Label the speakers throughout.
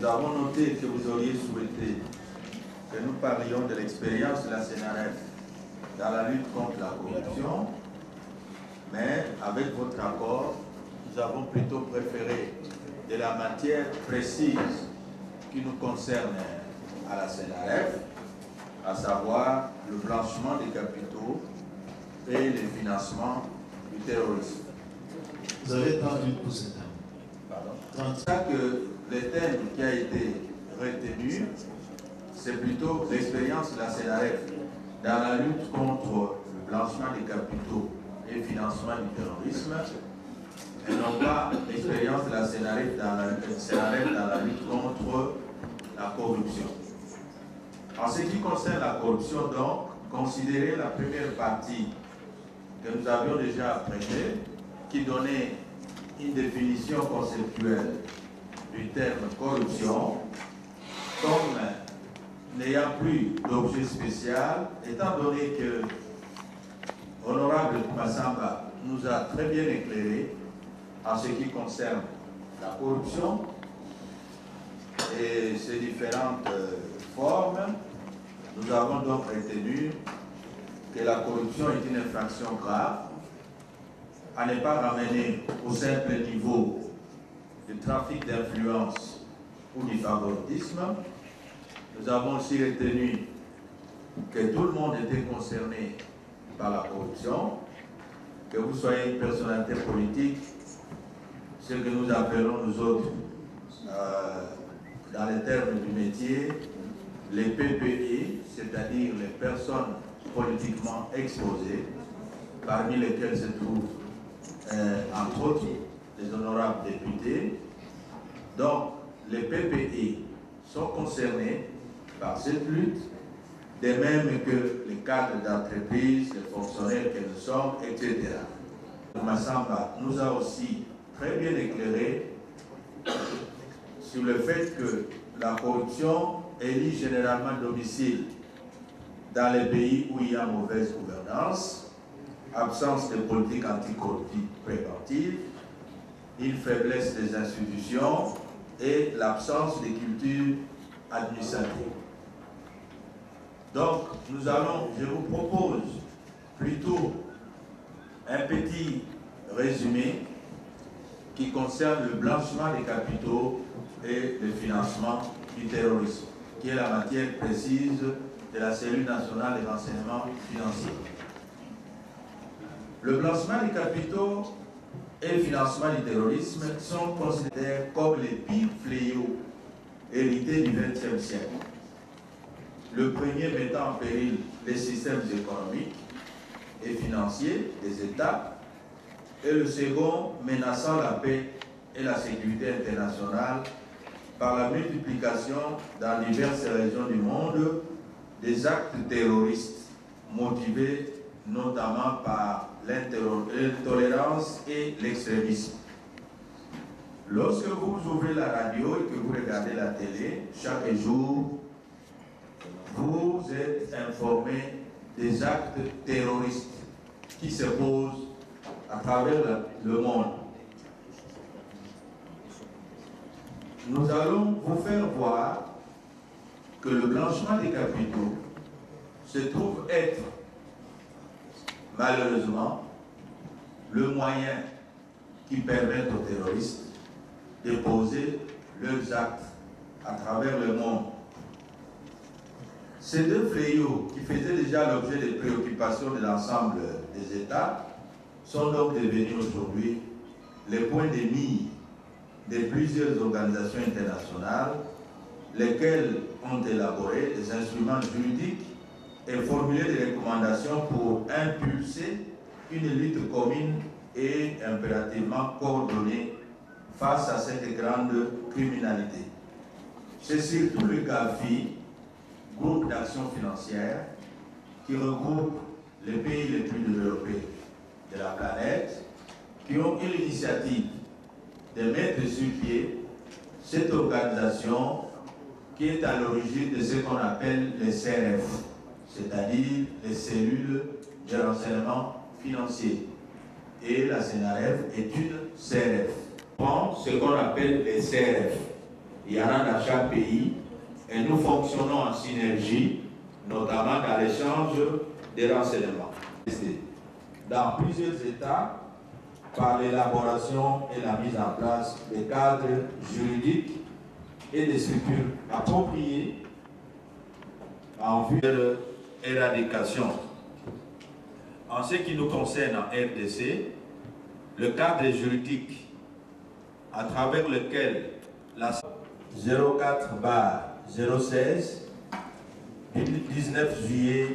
Speaker 1: Nous avons noté que vous auriez souhaité que nous parlions de l'expérience de la CNRF dans la lutte contre la corruption, mais avec votre accord, nous avons plutôt préféré de la matière précise qui nous concerne à la CNRF, à savoir le blanchiment des capitaux et le financement du terrorisme.
Speaker 2: Vous avez 30 minutes pour ce thème.
Speaker 1: Pardon. C'est ça que le thème qui a été retenu, c'est plutôt l'expérience de la CNRF dans la lutte contre le blanchiment des capitaux et le financement du terrorisme, et non pas l'expérience de la CNRF dans la lutte contre la corruption. En ce qui concerne la corruption, donc, considérez la première partie que nous avions déjà prêtée, qui donnait une définition conceptuelle du terme corruption, comme n'ayant plus d'objet spécial, étant donné que Honorable Massamba nous a très bien éclairé en ce qui concerne la corruption et ses différentes formes. Nous avons donc retenu que la corruption est une infraction grave à ne pas ramener au simple niveau du trafic d'influence ou du favoritisme. Nous avons aussi retenu que tout le monde était concerné par la corruption, que vous soyez une personnalité politique, ce que nous appelons nous autres, dans les termes du métier, les PPI, c'est-à-dire les personnes politiquement exposées, parmi lesquelles se trouvent, entre autres, les honorables députés. Donc, les PPI sont concernés par cette lutte, de même que les cadres d'entreprise, les fonctionnaires que nous sommes, etc. Massamba nous a aussi très bien éclairé sur le fait que la corruption élit généralement domicile dans les pays où il y a mauvaise gouvernance, absence de politique anticorruptive préventive, une faiblesse des institutions et l'absence de culture administrative. Donc, je vous propose plutôt un petit résumé qui concerne le blanchiment des capitaux et le financement du terrorisme, qui est la matière précise de la cellule nationale des renseignements financiers. Le blanchiment des capitaux et le financement du terrorisme sont considérés comme les pires fléaux hérités du XXe siècle. Le premier mettant en péril les systèmes économiques et financiers des États, et le second menaçant la paix et la sécurité internationale par la multiplication dans diverses régions du monde des actes terroristes motivés notamment par l'intolérance et l'extrémisme. Lorsque vous ouvrez la radio et que vous regardez la télé, chaque jour, vous êtes informé des actes terroristes qui se posent à travers le monde. Nous allons vous faire voir que le blanchiment des capitaux se trouve être, malheureusement, le moyen qui permet aux terroristes de poser leurs actes à travers le monde. Ces deux fléaux, qui faisaient déjà l'objet des préoccupations de l'ensemble des États, sont donc devenus aujourd'hui les points de mire de plusieurs organisations internationales, lesquelles ont élaboré des instruments juridiques et formulé des recommandations pour impulser une lutte commune et impérativement coordonnée face à cette grande criminalité. C'est surtout le GAFI, groupe d'action financière, qui regroupe les pays les plus développés de la planète, qui ont eu l'initiative de mettre sur pied cette organisation qui est à l'origine de ce qu'on appelle les CRF, c'est-à-dire les cellules de renseignement financier. Et la CNRF est une CRF. Bon, ce qu'on appelle les CRF. Il y en a dans chaque pays et nous fonctionnons en synergie, notamment dans l'échange des renseignements. Dans plusieurs États, par l'élaboration et la mise en place des cadres juridiques et des structures appropriées en vue de l'éradication. En ce qui nous concerne en RDC, le cadre juridique à travers lequel la 04/016 du 19 juillet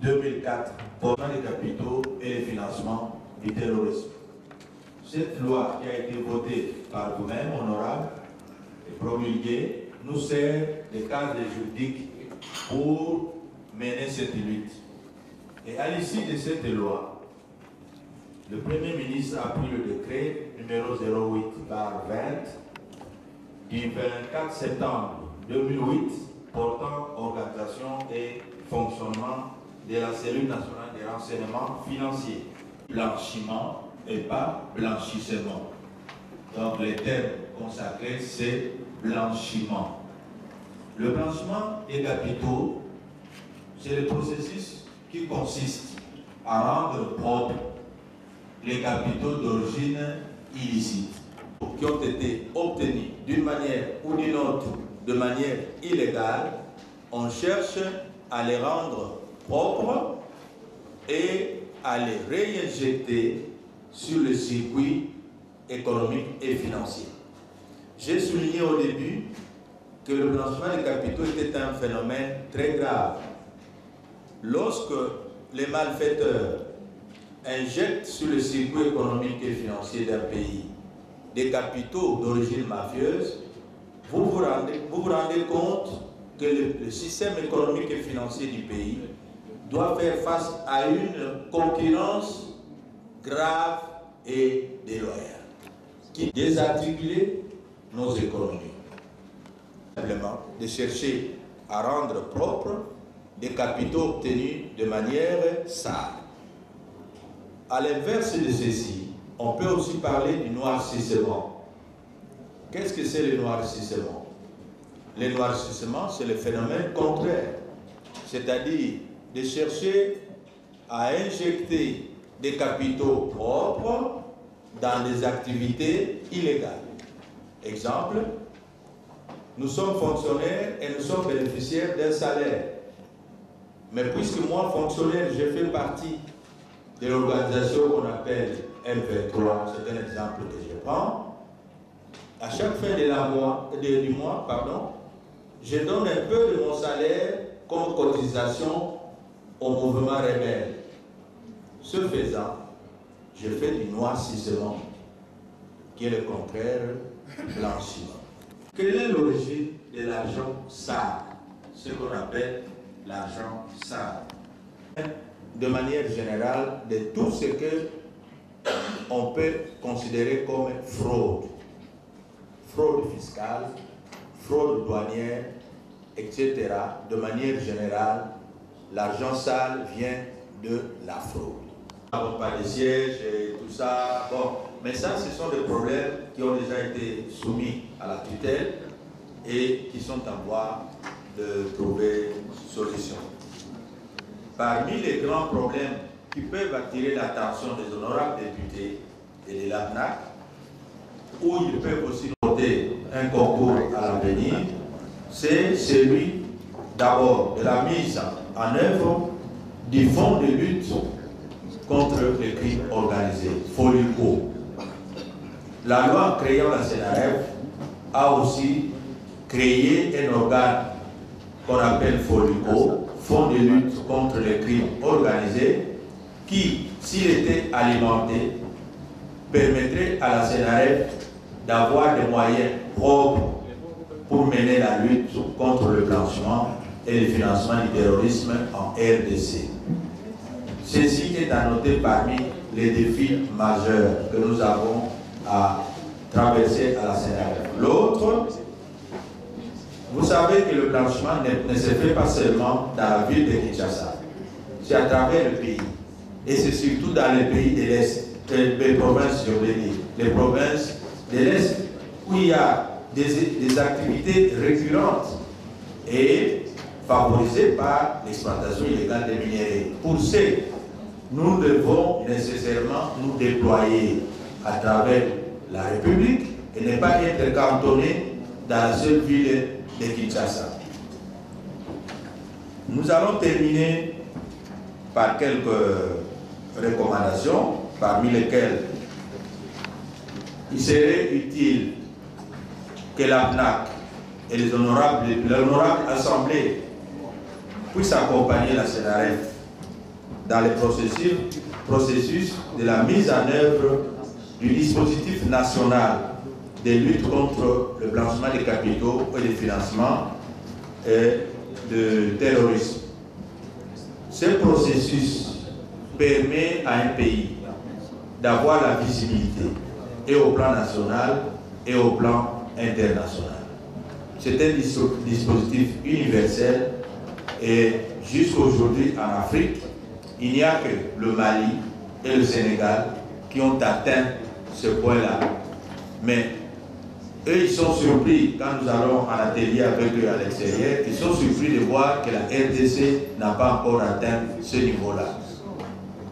Speaker 1: 2004 portant les capitaux et les financements du terrorisme. Cette loi qui a été votée par vous-même, honorable, et promulguée, nous sert de cadre juridique pour mener cette lutte. Et à l'issue de cette loi, le Premier ministre a pris le décret numéro 08/20 du 24 septembre 2008 portant organisation et fonctionnement de la cellule nationale des renseignements financiers. Blanchiment et pas blanchissement. Donc les termes consacrés, c'est blanchiment. Le blanchiment des capitaux, c'est le processus qui consiste à rendre propres les capitaux d'origine illicite qui ont été obtenus d'une manière ou d'une autre, de manière illégale. On cherche à les rendre propres et à les réinjecter sur le circuit économique et financier. J'ai souligné au début que le blanchiment des capitaux était un phénomène très grave. Lorsque les malfaiteurs injectent sur le circuit économique et financier d'un pays des capitaux d'origine mafieuse, vous vous rendez compte que le système économique et financier du pays doit faire face à une concurrence grave et déloyale qui désarticule nos économies. Simplement de chercher à rendre propres des capitaux obtenus de manière sale. À l'inverse de ceci, on peut aussi parler du noircissement. Qu'est-ce que c'est le noircissement? Le noircissement, c'est le phénomène contraire, c'est-à-dire de chercher à injecter des capitaux propres dans des activités illégales. Exemple, nous sommes fonctionnaires et nous sommes bénéficiaires d'un salaire. Mais puisque moi, fonctionnaire, je fais partie de l'organisation qu'on appelle M23, c'est un exemple que je prends, à chaque fin du mois, je donne un peu de mon salaire comme cotisation au mouvement rebelle. Ce faisant, je fais du noircissement, qui est le contraire blanchiment. Quelle est l'origine de l'argent sale, ce qu'on appelle l'argent sale? De manière générale, de tout ce que on peut considérer comme fraude. Fraude fiscale, fraude douanière, etc. De manière générale, l'argent sale vient de la fraude. Nous n'avons pas de sièges et tout ça. Bon, mais ça, ce sont des problèmes qui ont déjà été soumis à la tutelle et qui sont en voie de trouver solution. Parmi les grands problèmes qui peuvent attirer l'attention des honorables députés et de l'ANAC, où ils peuvent aussi noter un concours à l'avenir, c'est celui d'abord de la mise en œuvre du fonds de lutte contre le crime organisé, FOLICO. La loi créant la CNRF a aussi créé un organe qu'on appelle FOLICO, Fonds de lutte contre le crime organisé, qui, s'il était alimenté, permettrait à la CNRF d'avoir des moyens propres pour mener la lutte contre le blanchiment et le financement du terrorisme en RDC. Ceci est à noter parmi les défis majeurs que nous avons à traverser à la CNRF. L'autre, vous savez que le blanchiment ne se fait pas seulement dans la ville de Kinshasa, c'est à travers le pays. Et c'est surtout dans les pays de l'Est, les provinces, je veux dire, les provinces de l'Est, où il y a des activités récurrentes et favorisées par l'exploitation illégale des minéraux. Pour ce, nous devons nécessairement nous déployer à travers la République et ne pas être cantonnés dans la seule ville de Kinshasa. Nous allons terminer par quelques recommandations, parmi lesquelles il serait utile que la PNAC et l'honorable Assemblée puissent accompagner la CNRF dans le processus de la mise en œuvre du dispositif national de lutte contre le blanchiment des capitaux et le financement de terrorisme. Ce processus permet à un pays d'avoir la visibilité et au plan national et au plan international. C'est un dispositif universel et jusqu'à aujourd'hui en Afrique, il n'y a que le Mali et le Sénégal qui ont atteint ce point-là. Mais eux, ils sont surpris quand nous allons en atelier avec eux à l'extérieur, ils sont surpris de voir que la RDC n'a pas encore atteint ce niveau-là.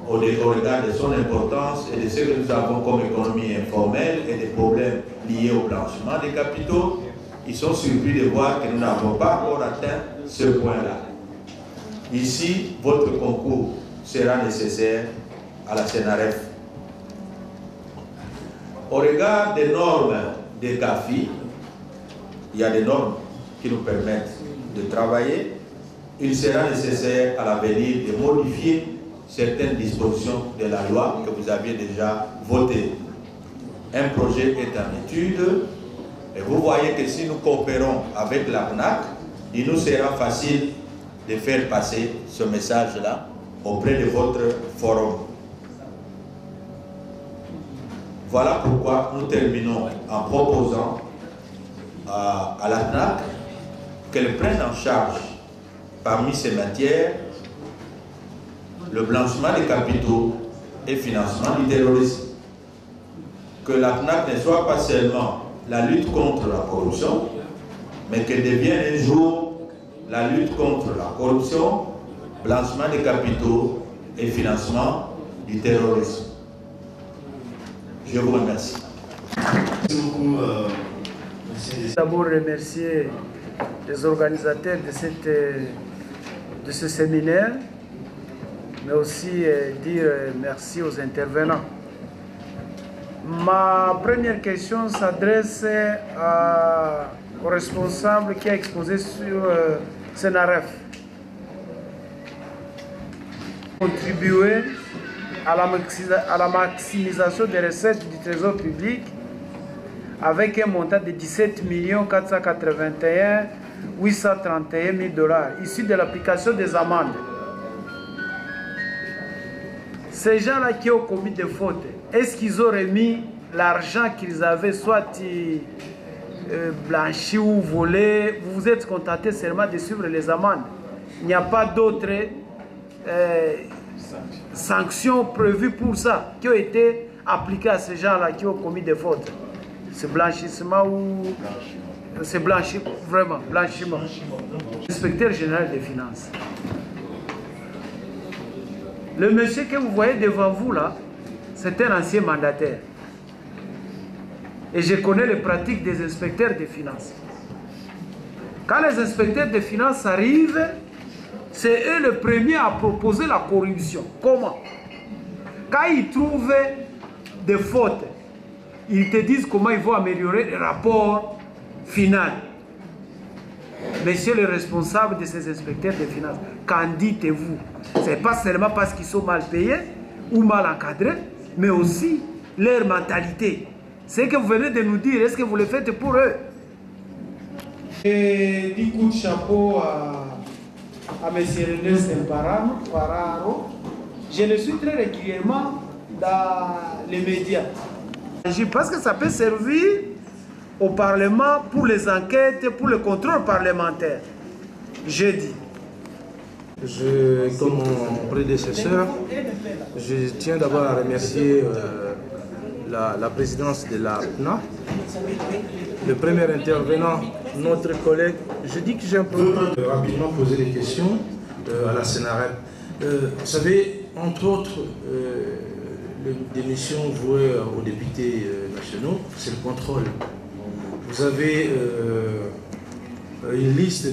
Speaker 1: Au regard de son importance et de ce que nous avons comme économie informelle et des problèmes liés au blanchiment des capitaux, ils sont surpris de voir que nous n'avons pas encore atteint ce point-là. Ici, votre concours sera nécessaire à la CNRF. Au regard des normes des CAFI, il y a des normes qui nous permettent de travailler. Il sera nécessaire à l'avenir de modifier certaines dispositions de la loi que vous aviez déjà votées. Un projet est en étude et vous voyez que si nous coopérons avec la PNAC, il nous sera facile de faire passer ce message-là auprès de votre forum. Voilà pourquoi nous terminons en proposant à la PNAC qu'elle prenne en charge parmi ces matières le blanchiment des capitaux et financement du terrorisme. Que la PNAC ne soit pas seulement la lutte contre la corruption, mais qu'elle devienne un jour la lutte contre la corruption, blanchiment des capitaux et financement du terrorisme. Je vous remercie.
Speaker 2: Merci beaucoup,
Speaker 3: D'abord remercier les organisateurs de ce séminaire, mais aussi dire merci aux intervenants. Ma première question s'adresse au responsable qui a exposé sur CNRF. Contribuer à la maximisation des recettes du Trésor public avec un montant de 17 481 831 000 $, issu de l'application des amendes. Ces gens-là qui ont commis des fautes, est-ce qu'ils auraient mis l'argent qu'ils avaient soit blanchi ou volé? Vous vous êtes contenté seulement de suivre les amendes. Il n'y a pas d'autres sanctions prévues pour ça, qui ont été appliquées à ces gens-là qui ont commis des fautes. C'est blanchissement ou... C'est blanchiment, vraiment, blanchiment. Inspecteur général des finances. Le monsieur que vous voyez devant vous là, c'est un ancien mandataire. Et je connais les pratiques des inspecteurs des finances. Quand les inspecteurs des finances arrivent, c'est eux les premiers à proposer la corruption. Comment? Quand ils trouvent des fautes, ils te disent comment ils vont améliorer le rapport final. Monsieur le responsable de ces inspecteurs des finances, qu'en dites-vous? Ce n'est pas seulement parce qu'ils sont mal payés ou mal encadrés, mais aussi leur mentalité. Ce que vous venez de nous dire, est-ce que vous le faites pour eux? Et du coup de chapeau à M. René Sempararo. Je le suis très régulièrement dans les médias. Parce que ça peut servir au Parlement pour les enquêtes, pour le contrôle parlementaire. Je dis.
Speaker 4: Comme mon prédécesseur, je tiens d'abord à remercier
Speaker 2: la présidence de la PNA. Le premier intervenant, notre collègue, je dis que j'ai un peu rapidement posé des questions à la Sénarep. Vous savez, entre autres, des missions vouées aux députés nationaux, c'est le contrôle. Vous avez une liste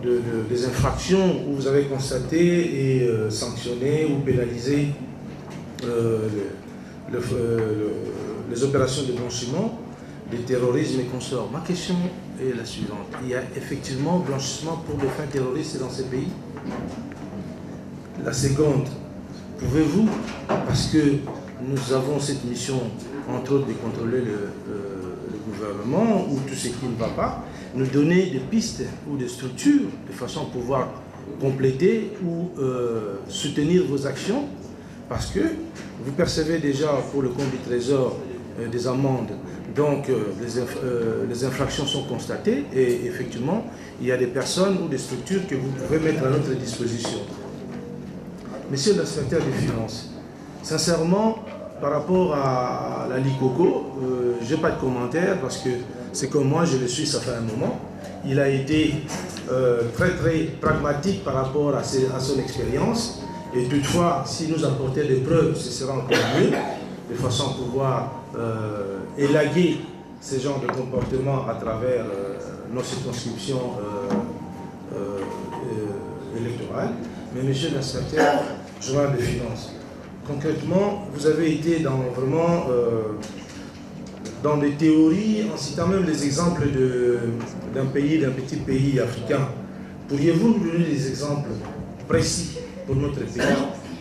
Speaker 2: des infractions où vous avez constaté et sanctionné ou pénalisé les opérations de blanchiment, de terrorisme et consorts. Ma question est la suivante. Il y a effectivement blanchissement pour des fins terroristes dans ces pays? La seconde, pouvez-vous, parce que nous avons cette mission, entre autres, de contrôler le gouvernement ou tout ce qui ne va pas, nous donner des pistes ou des structures de façon à pouvoir compléter ou soutenir vos actions? Parce que vous percevez déjà pour le compte du Trésor des amendes, donc les infractions sont constatées et effectivement il y a des personnes ou des structures que vous pouvez mettre à notre disposition. Monsieur l'inspecteur des finances, sincèrement, par rapport à la LICOCO, je n'ai pas de commentaire parce que c'est comme moi, je le suis, ça fait un moment. Il a été très pragmatique par rapport à son expérience. Et toutefois, si nous apportait des preuves, ce sera encore mieux, de façon à pouvoir élaguer ce genre de comportement à travers nos circonscriptions électorales. Mais monsieur l'inspecteur général des finances, concrètement, vous avez été vraiment dans des théories, en citant même des exemples d'un petit pays africain. Pourriez-vous nous donner des exemples précis pour notre pays?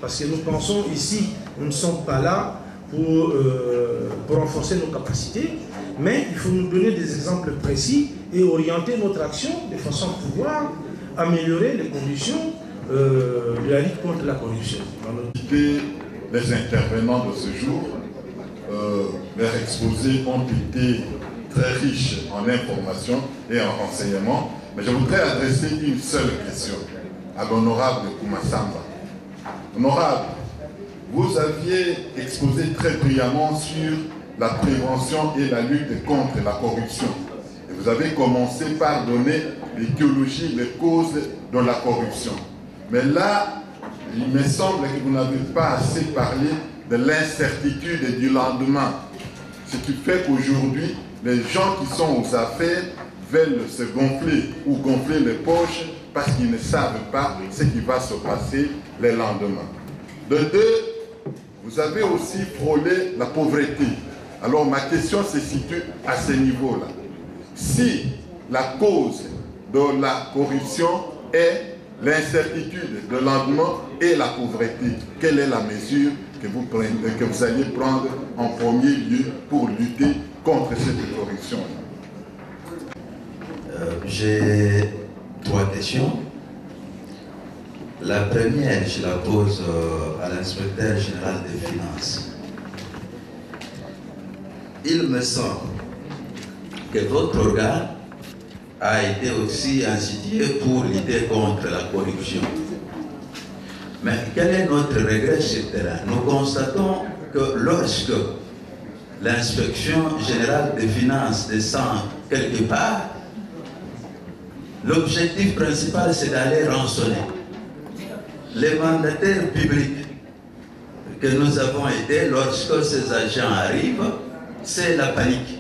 Speaker 2: Parce que nous pensons ici, nous ne sommes pas là pour renforcer nos capacités, mais il faut nous donner des exemples précis et orienter notre action de façon à pouvoir améliorer les conditions de la lutte contre la corruption.
Speaker 4: Les intervenants de ce jour, leurs exposés ont été très riches en informations et en renseignements, mais je voudrais adresser une seule question à l'honorable Koumassamba. Honorable, vous aviez exposé très brillamment sur la prévention et la lutte contre la corruption. Et vous avez commencé par donner l'étiologie, les causes de la corruption. Mais là, il me semble que vous n'avez pas assez parlé de l'incertitude et du lendemain. Ce qui fait qu'aujourd'hui, les gens qui sont aux affaires veulent se gonfler ou gonfler les poches parce qu'ils ne savent pas ce qui va se passer les lendemains. De deux, vous avez aussi frôlé la pauvreté. Alors ma question se situe à ce niveau-là. Si la cause de la corruption est l'incertitude de lendemain et la pauvreté, quelle est la mesure que vous allez prendre en premier lieu pour lutter contre cette corruption-là?
Speaker 5: J'ai trois questions. La première, je la pose à l'inspecteur général des finances. Il me semble que votre organe a été aussi institué pour lutter contre la corruption. Mais quel est notre regret sur le terrain? Nous constatons que lorsque l'inspection générale des finances descend quelque part, l'objectif principal c'est d'aller rançonner. Les mandataires publics que nous avons été, lorsque ces agents arrivent, c'est la panique.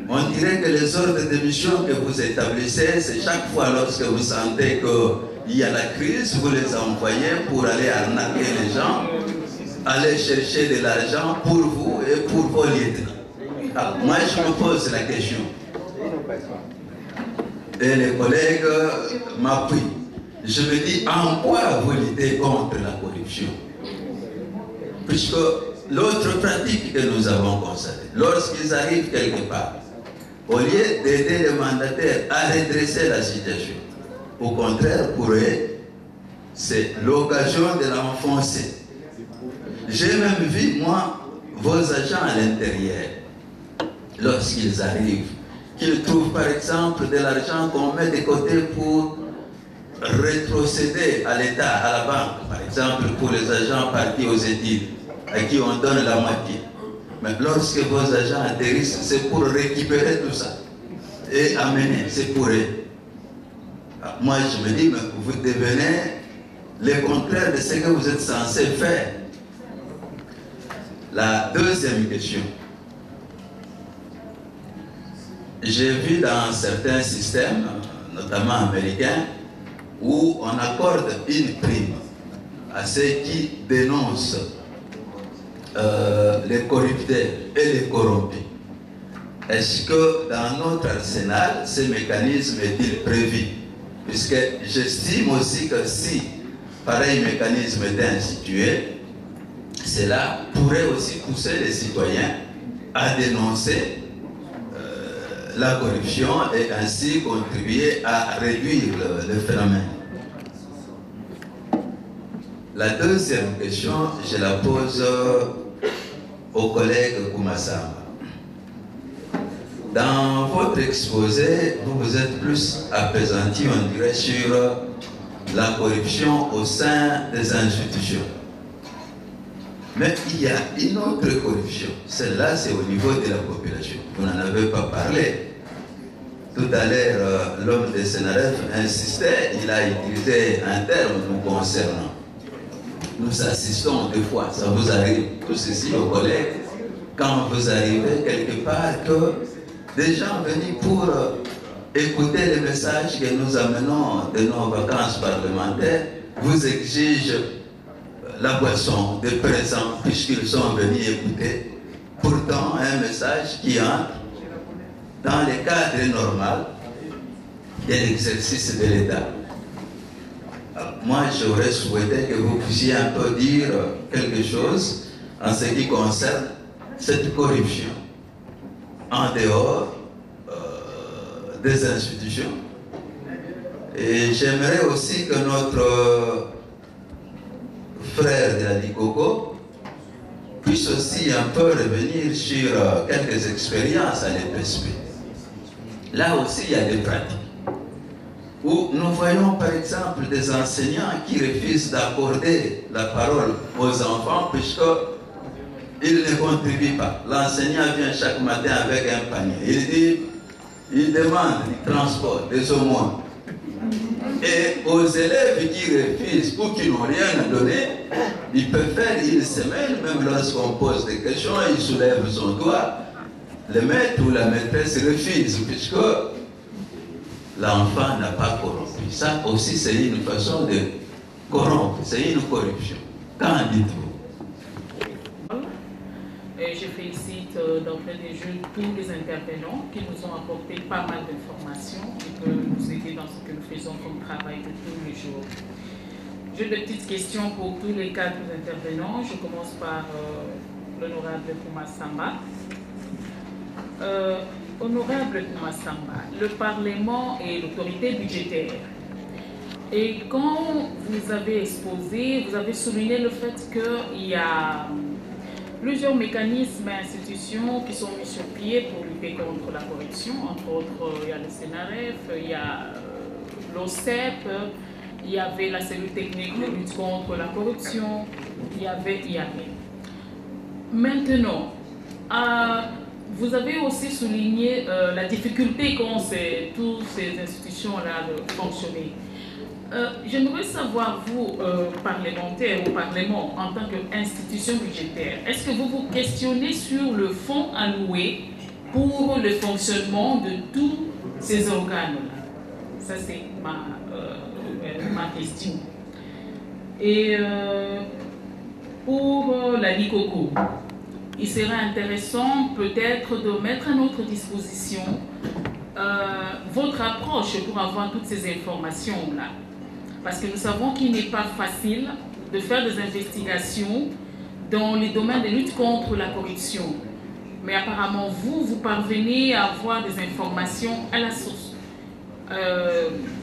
Speaker 5: On dirait que les ordres de mission que vous établissez, c'est chaque fois lorsque vous sentez qu'il y a la crise, vous les envoyez pour aller arnaquer les gens, aller chercher de l'argent pour vous et pour vos lieutenants. Alors, moi, je me pose la question. Et les collègues m'appuient. Je me dis, en quoi vous luttez contre la corruption? Puisque l'autre pratique que nous avons constatée, lorsqu'ils arrivent quelque part, au lieu d'aider les mandataires à redresser la situation, au contraire, pour eux, c'est l'occasion de l'enfoncer. J'ai même vu, moi, vos agents à l'intérieur, lorsqu'ils arrivent, qu'ils trouvent par exemple de l'argent qu'on met de côté pour rétrocéder à l'État, à la banque, par exemple pour les agents partis aux études. à qui on donne la moitié. Mais lorsque vos agents atterrissent, c'est pour récupérer tout ça et amener, c'est pour eux. Moi, je me dis, mais vous devenez le contraire de ce que vous êtes censé faire. La deuxième question. J'ai vu dans certains systèmes, notamment américains, où on accorde une prime à ceux qui dénoncent les corrupteurs et les corrompus. Est-ce que dans notre arsenal, ce mécanisme est-il prévu? Puisque j'estime aussi que si pareil mécanisme est institué, cela pourrait aussi pousser les citoyens à dénoncer la corruption et ainsi contribuer à réduire le phénomène. La deuxième question, je la pose au collègue Koumassamba. Dans votre exposé, vous vous êtes plus appesanti, on dirait, sur la corruption au sein des institutions. Mais il y a une autre corruption. Celle-là, c'est au niveau de la population. Vous n'en avez pas parlé. Tout à l'heure, l'homme de Sénaref insistait, il a utilisé un terme nous concernant. Nous assistons des fois, ça vous arrive, tout ceci aux collègues, quand vous arrivez quelque part, que des gens venus pour écouter les messages que nous amenons de nos vacances parlementaires, vous exigent la boisson de présent puisqu'ils sont venus écouter. Pourtant, un message qui entre dans le cadre normal de l'exercice de l'État. Moi, j'aurais souhaité que vous puissiez un peu dire quelque chose en ce qui concerne cette corruption en dehors des institutions. Et j'aimerais aussi que notre frère de la Likoko puisse aussi un peu revenir sur quelques expériences à l'EPSP. Là aussi, il y a des pratiques où nous voyons par exemple des enseignants qui refusent d'accorder la parole aux enfants puisqu'ils ne contribuent pas. L'enseignant vient chaque matin avec un panier. Il demande du transport, des aumônes. Et aux élèves qui refusent ou qui n'ont rien à donner, ils peuvent faire une semaine, même lorsqu'on pose des questions, ils soulèvent son doigt. Le maître ou la maîtresse refuse puisque l'enfant n'a pas corrompu. Ça aussi, c'est une façon de corrompre, c'est une corruption. Qu'en dites-vous?
Speaker 6: Et je félicite d'entrée des jeux tous les intervenants qui nous ont apporté pas mal d'informations qui peuvent nous aider dans ce que nous faisons comme travail de tous les jours. J'ai des petites questions pour tous les quatre intervenants. Je commence par l'honorable Koumassamba. Honorable Koumassamba, le Parlement est l'autorité budgétaire. Et quand vous avez exposé, vous avez souligné le fait qu'il y a plusieurs mécanismes et institutions qui sont mis sur pied pour lutter contre la corruption. Entre autres, il y a le Sénaref, il y a l'OCEP, il y avait la cellule technique de lutte contre la corruption, il y avait. Maintenant, vous avez aussi souligné la difficulté qu'ont toutes ces institutions-là de fonctionner. J'aimerais savoir, vous, parlementaires ou Parlement, en tant qu'institution budgétaire, est-ce que vous vous questionnez sur le fonds alloué pour le fonctionnement de tous ces organes-là? Ça, c'est ma question. Et pour la Likoko, il serait intéressant peut-être de mettre à notre disposition votre approche pour avoir toutes ces informations-là. Parce que nous savons qu'il n'est pas facile de faire des investigations dans les domaines de lutte contre la corruption. Mais apparemment, vous parvenez à avoir des informations à la source.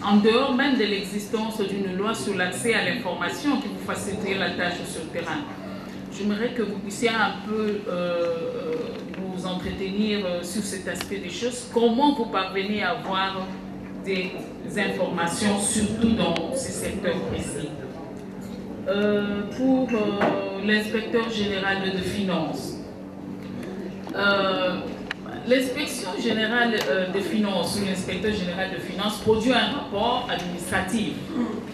Speaker 6: En dehors même de l'existence d'une loi sur l'accès à l'information qui vous faciliterait la tâche sur le terrain. J'aimerais que vous puissiez un peu nous entretenir sur cet aspect des choses. Comment vous parvenez à avoir des informations, surtout dans ces secteurs précis? pour l'inspecteur général de finances. L'inspection générale de finances ou l'inspecteur général de finances produit un rapport administratif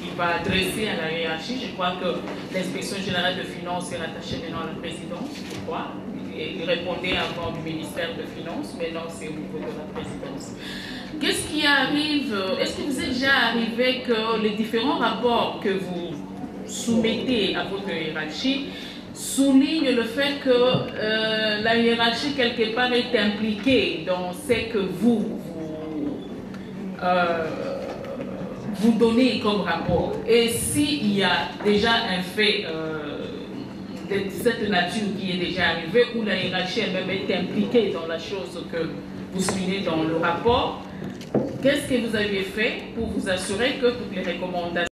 Speaker 6: qui va adresser à la hiérarchie. Je crois que l'inspection générale de finances est rattachée maintenant à la présidence, je crois. Il répondait avant du ministère de Finances, maintenant c'est au niveau de la présidence. Qu'est-ce qui arrive? Est-ce que vous êtes déjà arrivé que les différents rapports que vous soumettez à votre hiérarchie soulignent le fait que la hiérarchie quelque part est impliquée dans ce que vous donnez comme rapport? Et s'il y a déjà un fait de cette nature qui est déjà arrivé, où la hiérarchie elle-même est impliquée dans la chose que vous soulignez dans le rapport, qu'est-ce que vous avez fait pour vous assurer que toutes les recommandations